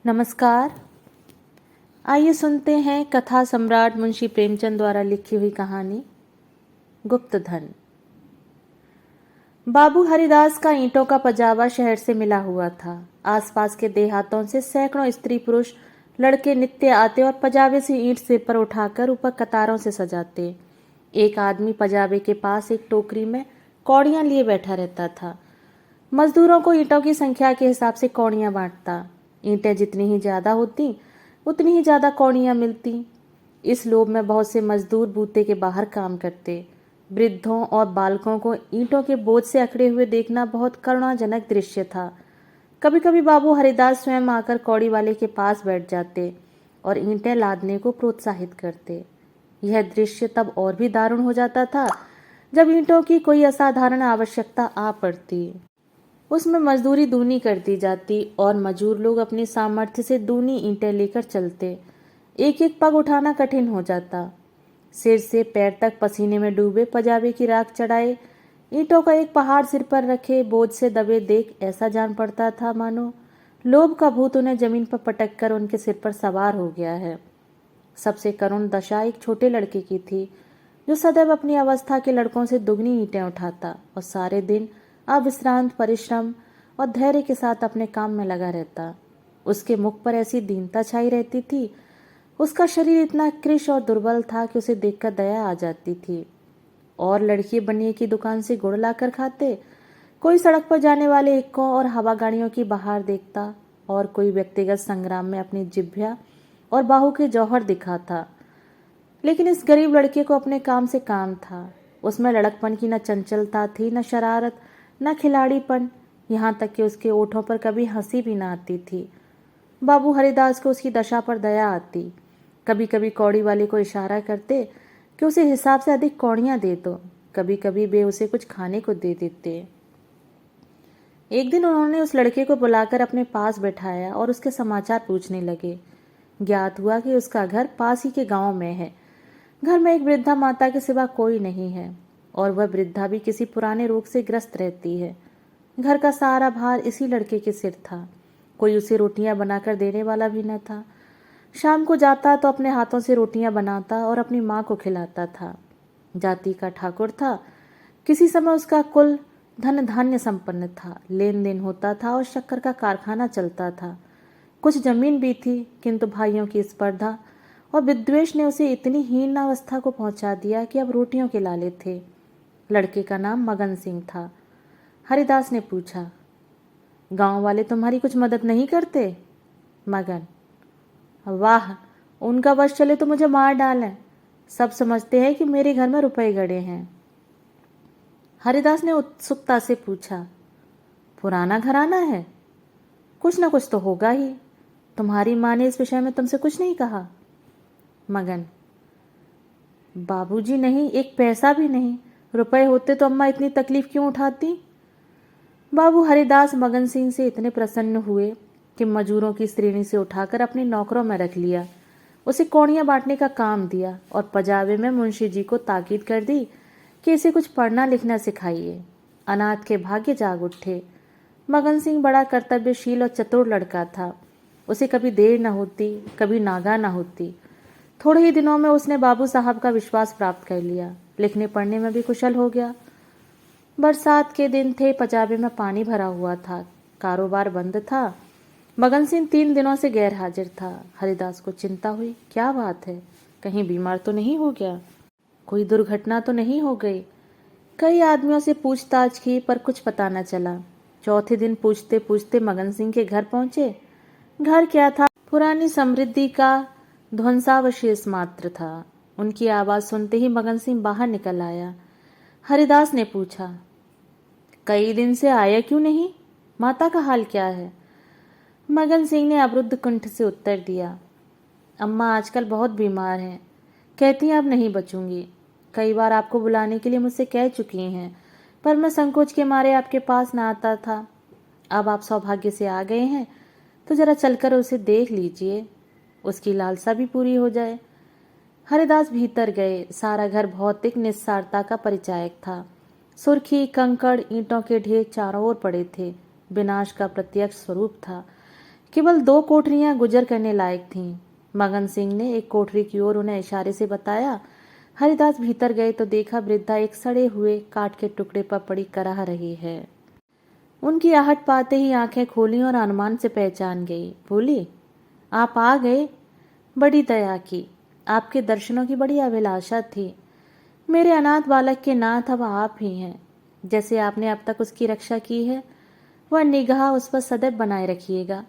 नमस्कार। आइए सुनते हैं कथा सम्राट मुंशी प्रेमचंद द्वारा लिखी हुई कहानी गुप्तधन। बाबू हरिदास का ईंटों का पजावा शहर से मिला हुआ था। आसपास के देहातों से सैकड़ों स्त्री पुरुष लड़के नित्य आते और पजावे से ईंट सिर पर उठाकर ऊपर कतारों से सजाते। एक आदमी पजावे के पास एक टोकरी में कौड़ियां लिए बैठा रहता था। मजदूरों को ईंटों की संख्या के हिसाब से कौड़ियां बांटता। ईंटें जितनी ही ज्यादा होती उतनी ही ज्यादा कौड़ियां मिलती। इस लोभ में बहुत से मजदूर बूते के बाहर काम करते। वृद्धों और बालकों को ईंटों के बोझ से अकड़े हुए देखना बहुत करुणाजनक दृश्य था। कभी कभी बाबू हरिदास स्वयं आकर कौड़ी वाले के पास बैठ जाते और ईंटें लादने को प्रोत्साहित करते। यह दृश्य तब और भी दारुण हो जाता था जब ईंटों की कोई असाधारण आवश्यकता आ पड़ती। उसमें मजदूरी दूनी कर दी जाती और मजूर लोग अपनी सामर्थ्य से दूनी ईंटें लेकर चलते। एक एक पग उठाना कठिन हो जाता। सिर से पैर तक पसीने में डूबे पजावे की राख चढ़ाए ईंटों का एक पहाड़ सिर पर रखे बोझ से दबे देख ऐसा जान पड़ता था मानो लोभ का भूत उन्हें जमीन पर पटक कर उनके सिर पर सवार हो गया है। सबसे करुण दशा एक छोटे लड़के की थी जो सदैव अपनी अवस्था के लड़कों से दुगनी ईंटें उठाता और सारे दिन अविश्रांत परिश्रम और धैर्य के साथ अपने काम में लगा रहता। उसके मुख पर ऐसी दीनता छाई रहती थी। उसका शरीर इतना कृश और दुर्बल था कि उसे देखकर दया आ जाती थी। और लड़के बनिए की दुकान से गुड़ लाकर खाते, कोई सड़क पर जाने वाले इक्कों और हवा गाड़ियों की बहार देखता और कोई व्यक्तिगत संग्राम में अपनी जिभ्या और बाहु के जौहर दिखाता। लेकिन इस गरीब लड़के को अपने काम से काम था। उसमें लड़कपन की न चंचलता थी, न शरारत, न खिलाड़ीपन, यहाँ तक कि उसके ओठों पर कभी हंसी भी न आती थी। बाबू हरिदास को उसकी दशा पर दया आती। कभी कभी कौड़ी वाले को इशारा करते कि उसे हिसाब से अधिक कौड़ियां दे दो। कभी कभी वे उसे कुछ खाने को दे देते। एक दिन उन्होंने उस लड़के को बुलाकर अपने पास बैठाया और उसके समाचार पूछने लगे। ज्ञात हुआ कि उसका घर पास ही के गांव में है। घर में एक वृद्धा माता के सिवा कोई नहीं है और वह वृद्धा भी किसी पुराने रोग से ग्रस्त रहती है। घर का सारा भार इसी लड़के के सिर था। कोई उसे रोटियां बनाकर देने वाला भी न था। शाम को जाता तो अपने हाथों से रोटियां बनाता और अपनी माँ को खिलाता था। जाति का ठाकुर था। किसी समय उसका कुल धन धान्य संपन्न था। लेन देन होता था और शक्कर का कारखाना चलता था। कुछ जमीन भी थी, किंतु भाइयों की स्पर्धा और विद्वेष ने उसे इतनी हीन अवस्था को पहुंचा दिया कि अब रोटियों के लाले थे। लड़के का नाम मगन सिंह था। हरिदास ने पूछा, गांव वाले तुम्हारी कुछ मदद नहीं करते? मगन, वाह, उनका वश चले तो मुझे मार डालें। सब समझते हैं कि मेरे घर में रुपए गड़े हैं। हरिदास ने उत्सुकता से पूछा, पुराना घराना है, कुछ ना कुछ तो होगा ही। तुम्हारी माँ ने इस विषय में तुमसे कुछ नहीं कहा? मगन, बाबूजी नहीं, एक पैसा भी नहीं। रुपए होते तो अम्मा इतनी तकलीफ क्यों उठाती? बाबू हरिदास मगन सिंह से इतने प्रसन्न हुए कि मजूरों की श्रेणी से उठाकर अपने नौकरों में रख लिया। उसे कौड़ियां बांटने का काम दिया और पजावे में मुंशी जी को ताकीद कर दी कि इसे कुछ पढ़ना लिखना सिखाइए। अनाथ के भाग्य जाग उठे। मगन सिंह बड़ा कर्तव्यशील और चतुर लड़का था। उसे कभी देर न होती, कभी नागा न होती। थोड़े ही दिनों में उसने बाबू साहब का विश्वास प्राप्त कर लिया। लिखने पढ़ने में भी कुशल हो गया। बरसात के दिन थे, पजावे में पानी भरा हुआ था, कारोबार बंद था। मगन सिंह 3 दिनों से गैर हाजिर था। हरिदास को चिंता हुई, क्या बात है, कहीं बीमार तो नहीं हो गया, कोई दुर्घटना तो नहीं हो गई। कई आदमियों से पूछताछ की पर कुछ पता न चला। चौथे दिन पूछते पूछते मगन सिंह के घर पहुंचे। घर क्या था, पुरानी समृद्धि का ध्वंसावशेष मात्र था। उनकी आवाज सुनते ही मगन सिंह बाहर निकल आया। हरिदास ने पूछा, कई दिन से आया क्यों नहीं? माता का हाल क्या है? मगन सिंह ने अवरुद्ध कंठ से उत्तर दिया, अम्मा आजकल बहुत बीमार हैं, कहती हैं अब नहीं बचूंगी। कई बार आपको बुलाने के लिए मुझसे कह चुकी हैं, पर मैं संकोच के मारे आपके पास ना आता था। अब आप सौभाग्य से आ गए हैं तो जरा चलकर उसे देख लीजिए, उसकी लालसा भी पूरी हो जाए। हरिदास भीतर गए। सारा घर भौतिक निस्सारता का परिचायक था। सुर्खी, कंकड़, ईंटों के ढेर चारों ओर पड़े थे। विनाश का प्रत्यक्ष स्वरूप था। केवल 2 कोठरियां गुजर करने लायक थीं। मगन सिंह ने एक कोठरी की ओर उन्हें इशारे से बताया। हरिदास भीतर गए तो देखा वृद्धा एक सड़े हुए काठ के टुकड़े पर पड़ी कराह रही है। उनकी आहट पाते ही आंखें खोली और अनुमान से पहचान गई। बोली, आप आ गए, बड़ी दया की। आपके दर्शनों की बड़ी अभिलाषा थी। मेरे अनाथ बालक के नाथ अब आप ही हैं। जैसे आपने अब तक उसकी रक्षा की है, वह निगाह उस पर सदैव बनाए रखिएगा।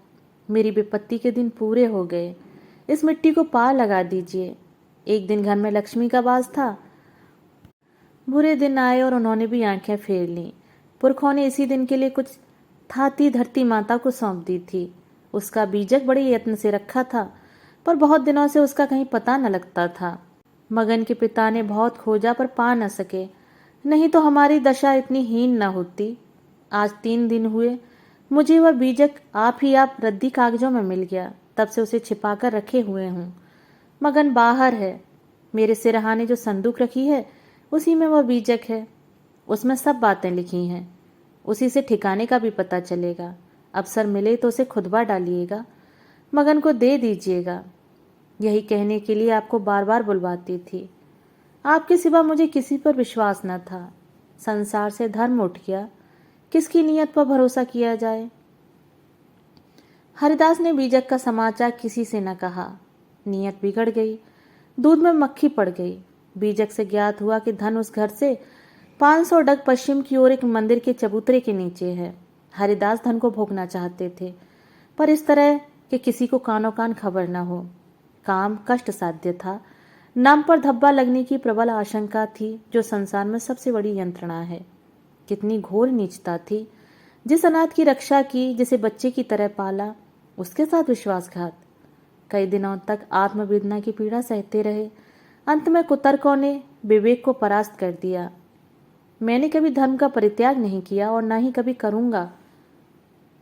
मेरी विपत्ति के दिन पूरे हो गए। इस मिट्टी को पार लगा दीजिए। एक दिन घर में लक्ष्मी का वास था। बुरे दिन आए और उन्होंने भी आंखें फेर लीं। पुरखों ने इसी दिन के लिए कुछ थाती धरती माता को सौंप दी थी। उसका बीजक बड़े यत्न से रखा था, पर बहुत दिनों से उसका कहीं पता न लगता था। मगन के पिता ने बहुत खोजा पर पा न सके, नहीं तो हमारी दशा इतनी हीन न होती। आज 3 दिन हुए मुझे वह बीजक आप रद्दी कागजों में मिल गया। तब से उसे छिपाकर रखे हुए हूँ। मगन बाहर है। मेरे सिरहाने जो संदूक रखी है, उसी में वह बीजक है। उसमें सब बातें लिखी हैं। उसी से ठिकाने का भी पता चलेगा। अवसर मिले तो उसे खुदबा डालिएगा, मगन को दे दीजिएगा। यही कहने के लिए आपको बार बार बुलवाती थी। आपके सिवा मुझे किसी पर विश्वास न था। संसार से धर्म उठ गया। किसकी नीयत पर भरोसा किया जाए। हरिदास ने बीजक का समाचार किसी से न कहा। नीयत बिगड़ गई। दूध में मक्खी पड़ गई। बीजक से ज्ञात हुआ कि धन उस घर से 500 डग पश्चिम की ओर एक मंदिर के चबूतरे के नीचे है। हरिदास धन को भोगना चाहते थे, पर इस तरह कि किसी को कानो कान खबर न हो। काम कष्ट साध्य था। नाम पर धब्बा लगने की प्रबल आशंका थी, जो संसार में सबसे बड़ी यंत्रणा है। कितनी घोर नीचता थी। जिस अनाथ की रक्षा की, जिसे बच्चे की तरह पाला, उसके साथ विश्वासघात। कई दिनों तक आत्मवेदना की पीड़ा सहते रहे। अंत में कुतर्कों ने विवेक को परास्त कर दिया। मैंने कभी धर्म का परित्याग नहीं किया और न ही कभी करूंगा।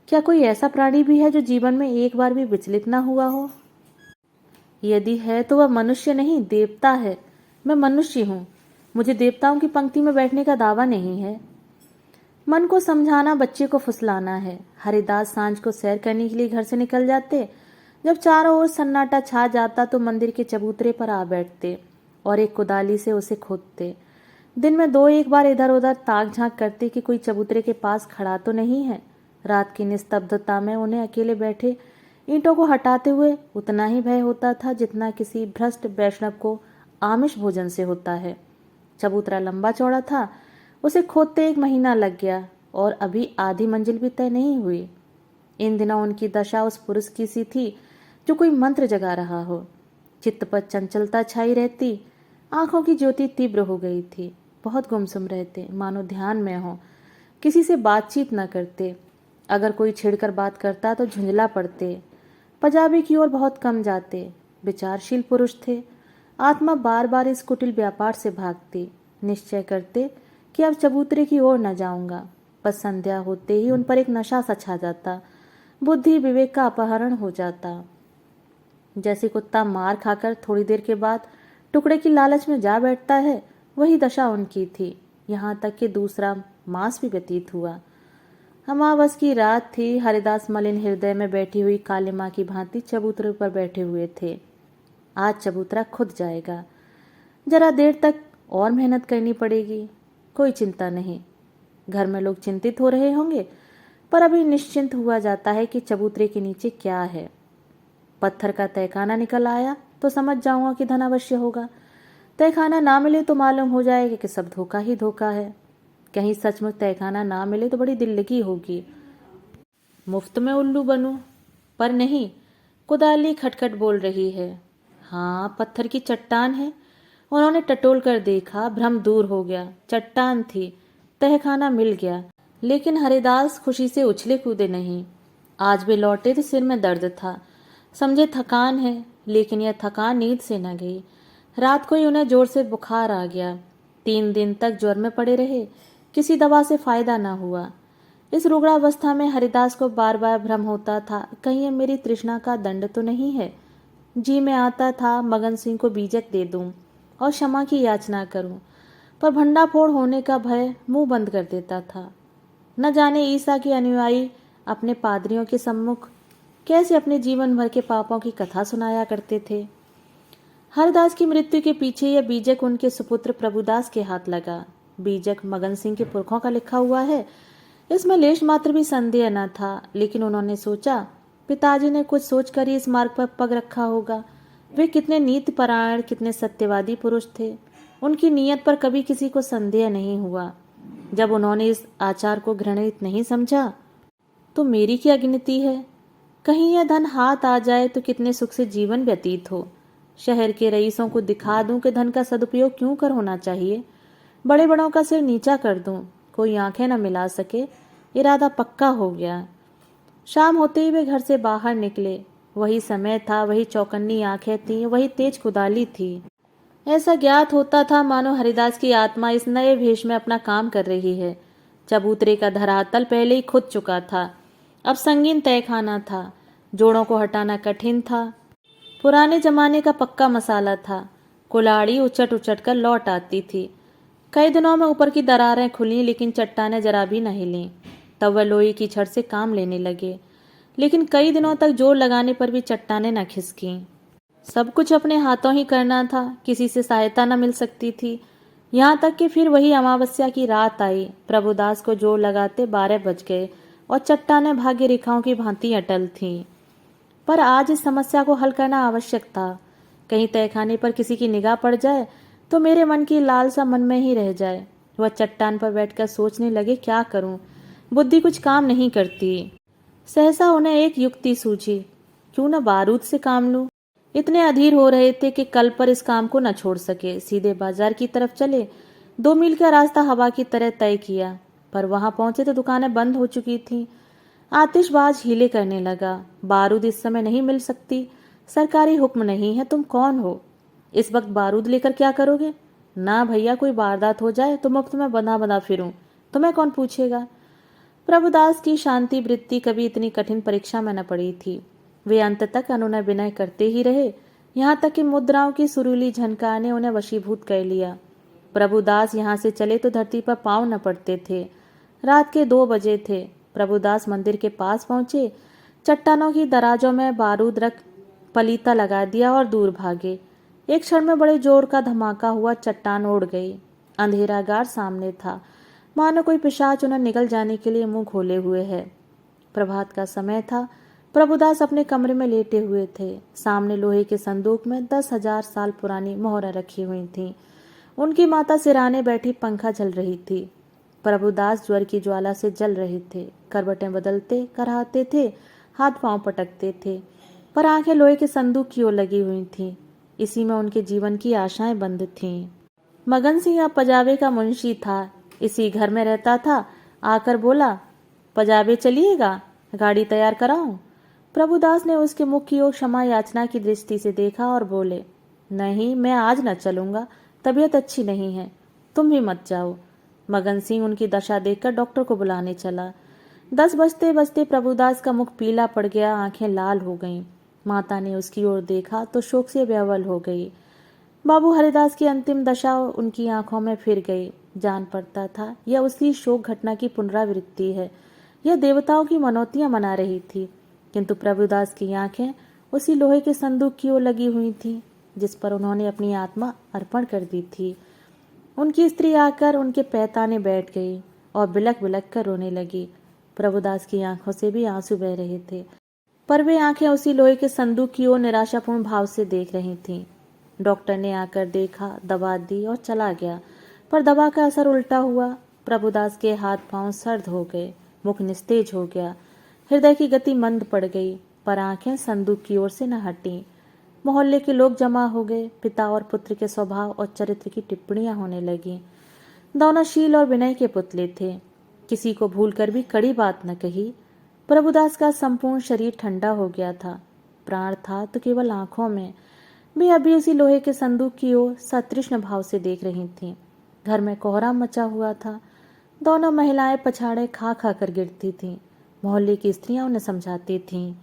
क्या कोई ऐसा प्राणी भी है जो जीवन में एक बार भी विचलित न हुआ हो? यदि है तो वह मनुष्य नहीं, देवता है। मैं मनुष्य हूँ। मुझे देवताओं की पंक्ति में बैठने का दावा नहीं है। मन को समझाना बच्चे को फुसलाना है। हरिदास सांझ को सैर करने के लिए घर से निकल जाते। जब चारों ओर सन्नाटा छा जाता तो मंदिर के चबूतरे पर आ बैठते और एक कुदाली से उसे खोदते। दिन में 2-1 बार इधर उधर ताक झांक करते कि कोई चबूतरे के पास खड़ा तो नहीं है। रात की निस्तब्धता में उन्हें अकेले बैठे ईंटों को हटाते हुए उतना ही भय होता था जितना किसी भ्रष्ट वैष्णव को आमिष भोजन से होता है। चबूतरा लंबा चौड़ा था। उसे खोदते 1 महीना लग गया और अभी आधी मंजिल भी तय नहीं हुई। इन दिनों उनकी दशा उस पुरुष की सी थी जो कोई मंत्र जगा रहा हो। चित्त पर चंचलता छाई रहती। आंखों की ज्योति तीव्र हो गई थी। बहुत गुमसुम रहते, मानो ध्यान में हो। किसी से बातचीत न करते। अगर कोई छिड़कर बात करता तो झुंझला पड़ते। पंजाबी की ओर बहुत कम जाते। विचारशील पुरुष थे। आत्मा बार बार इस कुटिल व्यापार से भागती। निश्चय करते कि अब चबूतरे की ओर न जाऊंगा। बस संध्या होते ही उन पर एक नशा सा छा जाता। बुद्धि विवेक का अपहरण हो जाता। जैसे कुत्ता मार खाकर थोड़ी देर के बाद टुकड़े की लालच में जा बैठता है, वही दशा उनकी थी। यहाँ तक कि दूसरा मास भी व्यतीत हुआ। अमावस की रात थी। हरिदास मलिन हृदय में बैठी हुई काली माँ की भांति चबूतरे पर बैठे हुए थे। आज चबूतरा खुद जाएगा। जरा देर तक और मेहनत करनी पड़ेगी। कोई चिंता नहीं। घर में लोग चिंतित हो रहे होंगे, पर अभी निश्चिंत हुआ जाता है कि चबूतरे के नीचे क्या है। पत्थर का तहखाना निकल आया तो समझ जाऊंगा कि धन अवश्य होगा। तहखाना ना मिले तो मालूम हो जाएगा कि सब धोखा ही धोखा है। कहीं सचमुच तहखाना ना मिले तो बड़ी दिल लगी होगी। मुफ्त में उल्लू बनूं, पर नहीं। कुदाली खटखट बोल रही है। हाँ, पत्थर की चट्टान है। उन्होंने टटोल कर देखा। भ्रम दूर हो गया। चट्टान थी। तहखाना मिल गया। लेकिन हरिदास खुशी से उछले कूदे नहीं। आज वे लौटे तो सिर में दर्द था। समझे थकान है, लेकिन यह थकान नींद से न गई। रात को ही उन्हें जोर से बुखार आ गया। 3 दिन तक ज्वर में पड़े रहे। किसी दवा से फायदा न हुआ। इस रुग्णावस्था में हरिदास को बार बार भ्रम होता था, कहीं ये मेरी तृष्णा का दंड तो नहीं है। जी में आता था मगन सिंह को बीजक दे दूं और क्षमा की याचना करूं, पर भंडाफोड़ होने का भय मुंह बंद कर देता था। न जाने ईसा के अनुयायी अपने पादरियों के सम्मुख कैसे अपने जीवन भर के पापों की कथा सुनाया करते थे। हरदास की मृत्यु के पीछे यह बीजक उनके सुपुत्र प्रभुदास के हाथ लगा। बीजक मगन सिंह के पुरखों का लिखा हुआ है, इसमें लेश मात्र भी संदेह न था, लेकिन उन्होंने सोचा पिताजी ने कुछ सोचकर ही इस मार्ग पर पग रखा होगा। वे कितने नीति परायण, कितने सत्यवादी पुरुष थे। उनकी नीयत पर कभी किसी को संदेह नहीं हुआ। जब उन्होंने इस आचार को घृणित नहीं समझा तो मेरी क्या गिनती है। कहीं यह धन हाथ आ जाए तो कितने सुख से जीवन व्यतीत हो। शहर के रईसों को दिखा दूं कि धन का सदुपयोग क्यों कर होना चाहिए। बड़े बड़ों का सिर नीचा कर दूं, कोई आंखें न मिला सके। इरादा पक्का हो गया। शाम होते ही वे घर से बाहर निकले। वही समय था, वही चौकन्नी आंखें थीं, वही तेज कुदाली थी। ऐसा ज्ञात होता था मानो हरिदास की आत्मा इस नए भेष में अपना काम कर रही है। चबूतरे का धरातल पहले ही खुद चुका था। अब संगीन तहखाना था। जोड़ों को हटाना कठिन था। पुराने जमाने का पक्का मसाला था। कुल्हाड़ी उचट उचट कर लौट आती थी। कई दिनों में ऊपर की दरारें खुली, लेकिन चट्टानें जरा भी नहीं लीं। तब वह लोहे की छड़ से काम लेने लगे, लेकिन कई दिनों तक जोर लगाने पर भी चट्टानें न खिसकीं। सब कुछ अपने हाथों ही करना था, किसी से सहायता न मिल सकती थी। यहाँ तक कि फिर वही अमावस्या की रात आई। प्रभुदास को जोर लगाते 12 बज गए और चट्टानें भाग्य रेखाओं की भांति अटल थीं। पर आज इस समस्या को हल करना आवश्यक था। कहीं तहखाने पर किसी की निगाह पड़ जाए तो मेरे मन की लालसा मन में ही रह जाए। वह चट्टान पर बैठकर सोचने लगे, क्या करूं, बुद्धि कुछ काम नहीं करती। सहसा उन्हें एक युक्ति सूझी, क्यों न बारूद से काम लूं। इतने अधीर हो रहे थे कि कल पर इस काम को न छोड़ सके। सीधे बाजार की तरफ चले। 2 मील का रास्ता हवा की तरह तय किया, पर वहां पहुंचे तो दुकानें बंद हो चुकी थीं। आतिशबाज हीले करने लगा, बारूद इस समय नहीं मिल सकती, सरकारी हुक्म नहीं है, तुम कौन हो, इस वक्त बारूद लेकर क्या करोगे। ना भैया, कोई वारदात हो जाए तो मुफ्त में बंधा बंधा फिरूं, तुम्हें कौन पूछेगा। प्रभुदास की शांति वृत्ति कभी इतनी कठिन परीक्षा में न पड़ी थी। वे अंत तक अनुनय विनय करते ही रहे, यहाँ तक कि मुद्राओं की सुरीली झनकार ने उन्हें वशीभूत कर लिया। प्रभुदास यहाँ से चले तो धरती पर पांव न पड़ते थे। रात के 2 बजे थे। प्रभुदास मंदिर के पास पहुंचे। चट्टानों की दराजों में बारूद रख पलीता लगा दिया और दूर भागे। एक क्षण में बड़े जोर का धमाका हुआ। चट्टान उड़ गई। अंधेरा गार सामने था, मानो कोई पिशाच उन्हें निगल जाने के लिए मुंह खोले हुए है। प्रभात का समय था। प्रभुदास अपने कमरे में लेटे हुए थे। सामने लोहे के संदूक में 10,000 साल पुरानी मोहरें रखी हुई थीं। उनकी माता सिराने बैठी पंखा झल रही थी। प्रभुदास ज्वर की ज्वाला से जल रहे थे। करवटें बदलते, कराहते थे, हाथ पांव पटकते थे, पर आंखें लोहे के संदूक की ओर लगी हुई थीं। इसी में उनके जीवन की आशाएं बंद थीं। मगन सिंह अब पजावे का मुंशी था, इसी घर में रहता था। आकर बोला, पजावे चलिएगा, गाड़ी तैयार कराऊं। प्रभुदास ने उसके मुख की ओर क्षमा याचना की दृष्टि से देखा और बोले, नहीं, मैं आज न चलूंगा, तबीयत अच्छी नहीं है, तुम भी मत जाओ। मगन सिंह उनकी दशा देखकर डॉक्टर को बुलाने चला। 10 बजते बजते प्रभुदास का मुख पीला पड़ गया, आंखें लाल हो गईं। माता ने उसकी ओर देखा तो शोक से व्याकुल हो गई। बाबू हरिदास की अंतिम दशा उनकी आंखों में फिर गई। जान पड़ता था यह उसी शोक घटना की पुनरावृत्ति है। यह देवताओं की मनौतियां मना रही थी, किंतु प्रभुदास की आंखें उसी लोहे के संदूक की ओर लगी हुई थीं, जिस पर उन्होंने अपनी आत्मा अर्पण कर दी थी। उनकी स्त्री आकर उनके पैताने बैठ गई और बिलख बिलख कर रोने लगी। प्रभुदास की आंखों से भी आंसू बह रहे थे, पर वे आंखें उसी लोहे के संदूक की ओर निराशापूर्ण भाव से देख रही थीं। डॉक्टर ने आकर देखा, दवा दी और चला गया, पर दवा का असर उल्टा हुआ। प्रभुदास के हाथ पांव सर्द हो गए, मुख निस्तेज हो गया, हृदय की गति मंद पड़ गई, पर आंखें संदूक की ओर से न हटी। मोहल्ले के लोग जमा हो गए। पिता और पुत्र के स्वभाव और चरित्र की टिप्पणियां होने लगी। दोनों शील और विनय के पुतले थे, किसी को भूलकर भी कड़ी बात न कही। प्रभुदास का संपूर्ण शरीर ठंडा हो गया था। प्राण था तो केवल आंखों में। वे अभी उसी लोहे के संदूक की ओर सतृष्ण भाव से देख रही थीं। घर में कोहराम मचा हुआ था। दोनों महिलाएं पछाड़े खा खा कर गिरती थीं। मोहल्ले की स्त्रियां उन्हें समझाती थीं।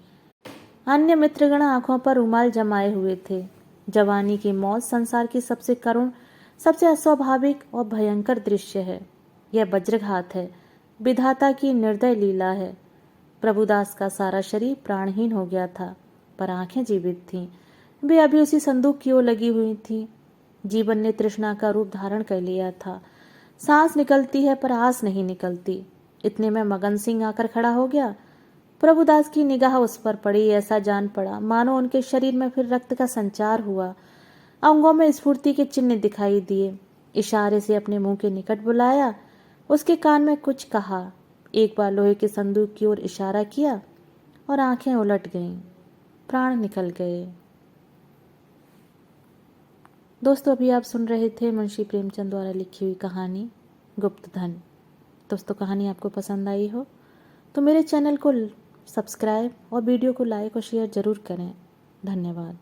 अन्य मित्रगण आंखों पर रुमाल जमाए हुए थे। जवानी की मौत संसार की सबसे करुण, सबसे अस्वाभाविक और भयंकर दृश्य है। यह वज्रघात है, विधाता की निर्दय लीला है। प्रभुदास का सारा शरीर प्राणहीन हो गया था, पर आंखें जीवित थीं। वे अभी उसी संदूक की ओर लगी हुई थीं। जीवन ने तृष्णा का रूप धारण कर लिया था। सांस निकलती है पर आस नहीं निकलती। इतने में मगन सिंह आकर खड़ा हो गया। प्रभुदास की निगाह उस पर पड़ी। ऐसा जान पड़ा मानो उनके शरीर में फिर रक्त का संचार हुआ। अंगों में स्फूर्ति के चिन्ह दिखाई दिए। इशारे से अपने मुंह के निकट बुलाया, उसके कान में कुछ कहा। एक बार लोहे के संदूक की ओर इशारा किया और आंखें उलट गईं। प्राण निकल गए। दोस्तों, अभी आप सुन रहे थे मुंशी प्रेमचंद द्वारा लिखी हुई कहानी गुप्तधन। दोस्तों, कहानी आपको पसंद आई हो तो मेरे चैनल को सब्सक्राइब और वीडियो को लाइक और शेयर ज़रूर करें। धन्यवाद।